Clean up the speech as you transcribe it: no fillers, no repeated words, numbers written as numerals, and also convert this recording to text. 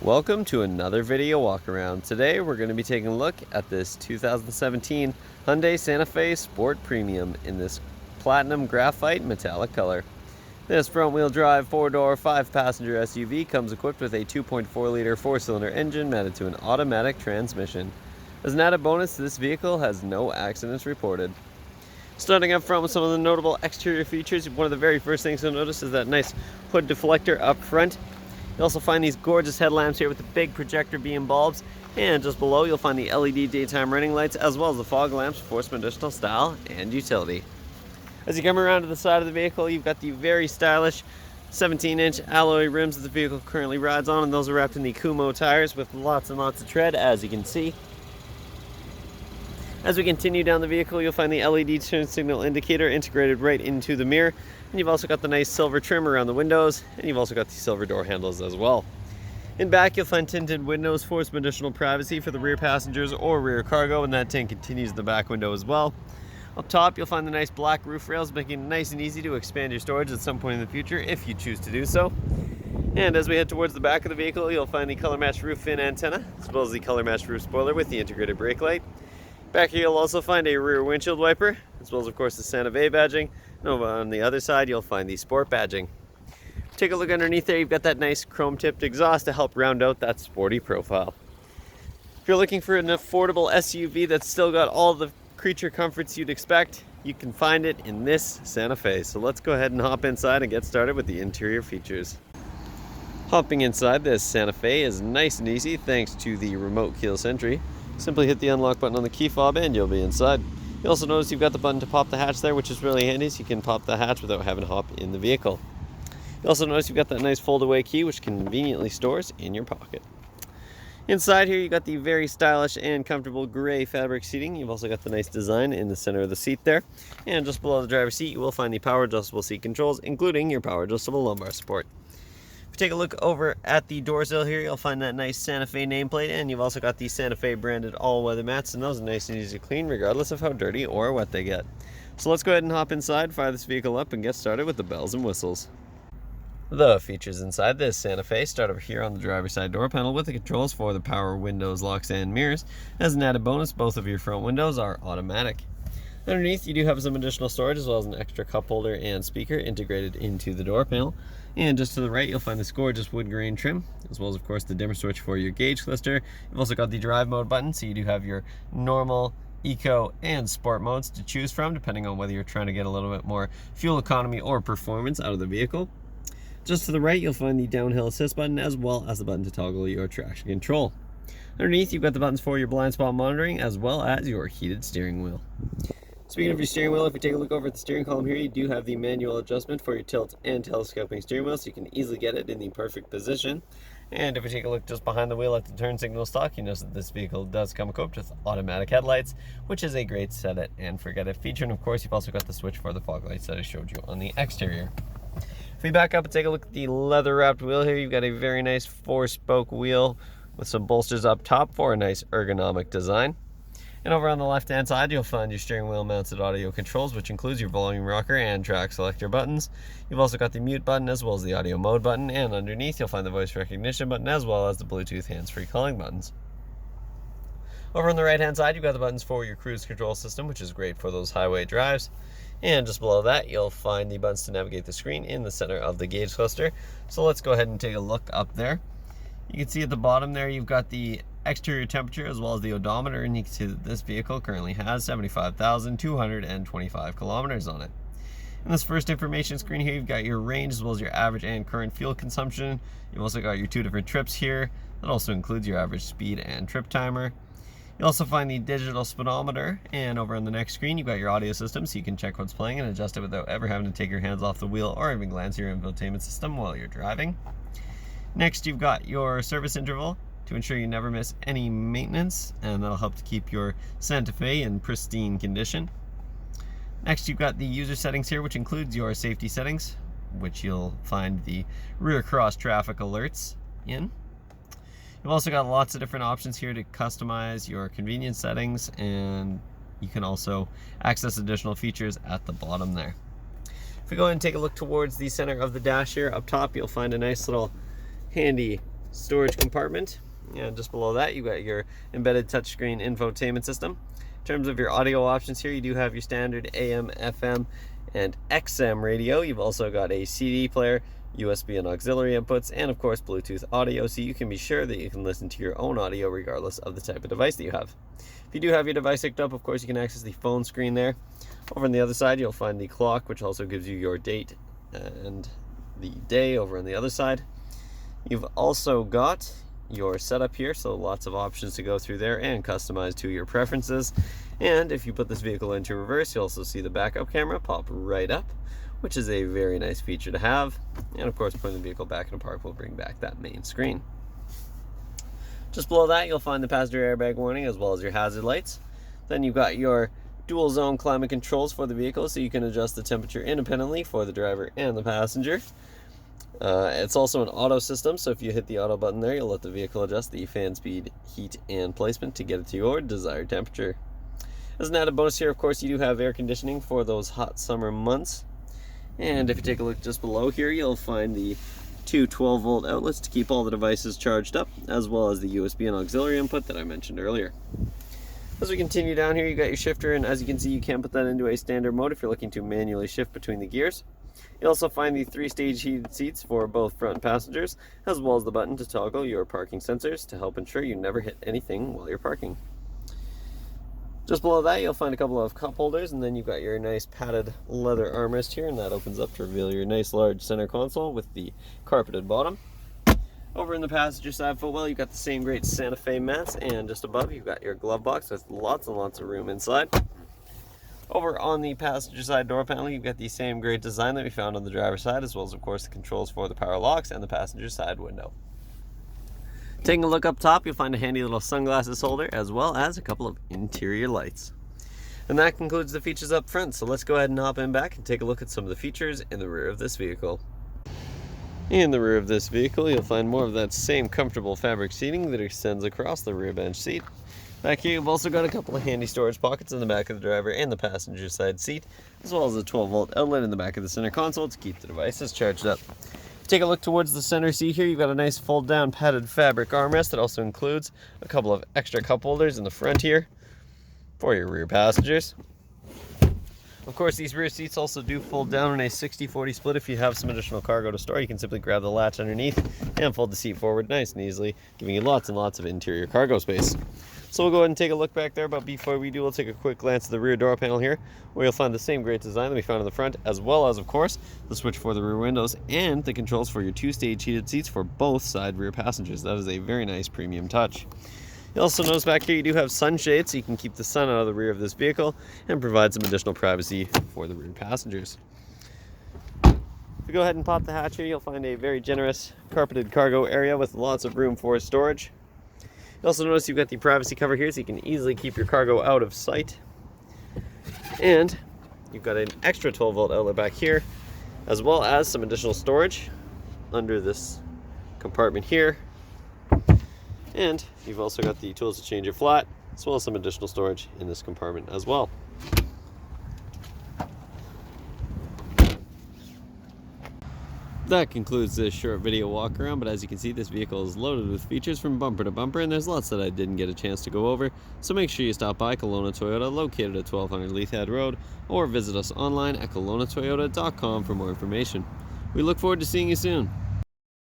Welcome to another video walk around. Today we're going to be taking a look at this 2017 Hyundai Santa Fe Sport Premium in this platinum graphite metallic color. This front wheel drive 4-door 5-passenger SUV comes equipped with a 2.4 liter 4-cylinder engine mounted to an automatic transmission. As an added bonus, this vehicle has no accidents reported. Starting up front with some of the notable exterior features, one of the very first things you'll notice is that nice hood deflector up front. You'll also find these gorgeous headlamps here with the big projector beam bulbs, and just below you'll find the LED daytime running lights as well as the fog lamps for some additional style and utility. As you come around to the side of the vehicle, you've got the very stylish 17-inch alloy rims that the vehicle currently rides on, and those are wrapped in the Kumho tires with lots and lots of tread, as you can see. As we continue down the vehicle, you'll find the LED turn signal indicator integrated right into the mirror, and you've also got the nice silver trim around the windows, and you've also got the silver door handles as well. In back, you'll find tinted windows for some additional privacy for the rear passengers or rear cargo, and that tint continues in the back window as well. Up top, you'll find the nice black roof rails, making it nice and easy to expand your storage at some point in the future if you choose to do so. And as we head towards the back of the vehicle, you'll find the color-matched roof fin antenna, as well as the color-matched roof spoiler with the integrated brake light. Back here you'll also find a rear windshield wiper, as well as of course the Santa Fe badging, and over on the other side you'll find the Sport badging. Take a look underneath there, you've got that nice chrome tipped exhaust to help round out that sporty profile. If you're looking for an affordable SUV that's still got all the creature comforts you'd expect, you can find it in this Santa Fe. So let's go ahead and hop inside and get started with the interior features. Hopping inside this Santa Fe is nice and easy thanks to the remote keyless entry. Simply hit the unlock button on the key fob and you'll be inside. You also notice you've got the button to pop the hatch there, which is really handy, so you can pop the hatch without having to hop in the vehicle. You also notice you've got that nice fold-away key, which conveniently stores in your pocket. Inside here, you've got the very stylish and comfortable gray fabric seating. You've also got the nice design in the center of the seat there. And just below the driver's seat, you will find the power adjustable seat controls, including your power adjustable lumbar support. If you take a look over at the door sill here, you'll find that nice Santa Fe nameplate, and you've also got the Santa Fe branded all-weather mats, and those are nice and easy to clean regardless of how dirty or wet they get. So let's go ahead and hop inside, fire this vehicle up, and get started with the bells and whistles. The features inside this Santa Fe start over here on the driver's side door panel with the controls for the power windows, locks, and mirrors. As an added bonus, both of your front windows are automatic. Underneath, you do have some additional storage, as well as an extra cup holder and speaker integrated into the door panel. And just to the right, you'll find this gorgeous wood grain trim, as well as, of course, the dimmer switch for your gauge cluster. You've also got the drive mode button, so you do have your normal, eco, and sport modes to choose from, depending on whether you're trying to get a little bit more fuel economy or performance out of the vehicle. Just to the right, you'll find the downhill assist button, as well as the button to toggle your traction control. Underneath, you've got the buttons for your blind spot monitoring, as well as your heated steering wheel. Speaking of your steering wheel, if you take a look over at the steering column here, you do have the manual adjustment for your tilt and telescoping steering wheel, so you can easily get it in the perfect position. And if we take a look just behind the wheel at the turn signal stock, you notice that this vehicle does come equipped with automatic headlights, which is a great set it and forget it feature. And of course, you've also got the switch for the fog lights that I showed you on the exterior. If we back up and take a look at the leather wrapped wheel here, you've got a very nice 4-spoke wheel with some bolsters up top for a nice ergonomic design. And over on the left hand side, you'll find your steering wheel mounted audio controls, which includes your volume rocker and track selector buttons. You've also got the mute button as well as the audio mode button, and underneath you'll find the voice recognition button as well as the Bluetooth hands-free calling buttons. Over on the right hand side, you've got the buttons for your cruise control system, which is great for those highway drives. And just below that, you'll find the buttons to navigate the screen in the center of the gauge cluster. So let's go ahead and take a look up there. You can see at the bottom there, you've got the exterior temperature as well as the odometer, and you can see that this vehicle currently has 75,225 kilometers on it. In this first information screen here, you've got your range as well as your average and current fuel consumption. You've also got your 2 different trips here. That also includes your average speed and trip timer. You also find the digital speedometer, and over on the next screen, you've got your audio system, so you can check what's playing and adjust it without ever having to take your hands off the wheel or even glance at your infotainment system while you're driving. Next, you've got your service interval to ensure you never miss any maintenance, and that'll help to keep your Santa Fe in pristine condition. Next, you've got the user settings here, which includes your safety settings, which you'll find the rear cross traffic alerts in. You've also got lots of different options here to customize your convenience settings, and you can also access additional features at the bottom there. If we go ahead and take a look towards the center of the dash here, up top you'll find a nice little handy storage compartment. And just below that, you got your embedded touchscreen infotainment system. In terms of your audio options here, you do have your standard AM, FM, and XM radio. You've also got a CD player, USB and auxiliary inputs, and of course Bluetooth audio, so you can be sure that you can listen to your own audio regardless of the type of device that you have. If you do have your device hooked up, of course you can access the phone screen there. Over on the other side, you'll find the clock, which also gives you your date and the day over on the other side. You've also got your setup here, so lots of options to go through there and customize to your preferences. And if you put this vehicle into reverse, you'll also see the backup camera pop right up, which is a very nice feature to have. And of course, putting the vehicle back in park will bring back that main screen. Just below that, you'll find the passenger airbag warning as well as your hazard lights. Then you've got your dual zone climate controls for the vehicle, so you can adjust the temperature independently for the driver and the passenger. It's also an auto system, so if you hit the auto button there, you'll let the vehicle adjust the fan speed, heat, and placement to get it to your desired temperature. As an added bonus here, of course, you do have air conditioning for those hot summer months. And if you take a look just below here, you'll find the two 12-volt outlets to keep all the devices charged up, as well as the USB and auxiliary input that I mentioned earlier. As we continue down here, you got your shifter, and as you can see, you can put that into a standard mode if you're looking to manually shift between the gears. You also find the 3-stage heated seats for both front passengers, as well as the button to toggle your parking sensors to help ensure you never hit anything while you're parking. Just below that, you'll find a couple of cup holders, and then you've got your nice padded leather armrest here, and that opens up to reveal your nice large center console with the carpeted bottom. Over in the passenger side footwell, you've got the same great Santa Fe mats, and just above, you've got your glove box with lots and lots of room inside. Over on the passenger side door panel, you've got the same great design that we found on the driver's side, as well as, of course, the controls for the power locks and the passenger side window. Taking a look up top, you'll find a handy little sunglasses holder, as well as a couple of interior lights. And that concludes the features up front, so let's go ahead and hop in back and take a look at some of the features in the rear of this vehicle. In the rear of this vehicle, you'll find more of that same comfortable fabric seating that extends across the rear bench seat. Back here, you've also got a couple of handy storage pockets in the back of the driver and the passenger side seat, as well as a 12-volt outlet in the back of the center console to keep the devices charged up. Take a look towards the center seat here. You've got a nice fold-down padded fabric armrest that also includes a couple of extra cup holders in the front here for your rear passengers. Of course, these rear seats also do fold down in a 60-40 split. If you have some additional cargo to store, you can simply grab the latch underneath and fold the seat forward nice and easily, giving you lots and lots of interior cargo space. So we'll go ahead and take a look back there, but before we do, we'll take a quick glance at the rear door panel here, where you'll find the same great design that we found in the front, as well as, of course, the switch for the rear windows and the controls for your 2-stage heated seats for both side rear passengers. That is a very nice premium touch. You'll also notice back here you do have sunshades, so you can keep the sun out of the rear of this vehicle and provide some additional privacy for the rear passengers. If we go ahead and pop the hatch here, you'll find a very generous carpeted cargo area with lots of room for storage. You also notice you've got the privacy cover here, so you can easily keep your cargo out of sight. And you've got an extra 12-volt outlet back here, as well as some additional storage under this compartment here. And you've also got the tools to change your flat, as well as some additional storage in this compartment as well. That concludes this short video walk around, but as you can see, this vehicle is loaded with features from bumper to bumper, and there's lots that I didn't get a chance to go over, so make sure you stop by Kelowna Toyota, located at 1200 Leithhead Road, or visit us online at kelownatoyota.com for more information. We look forward to seeing you soon.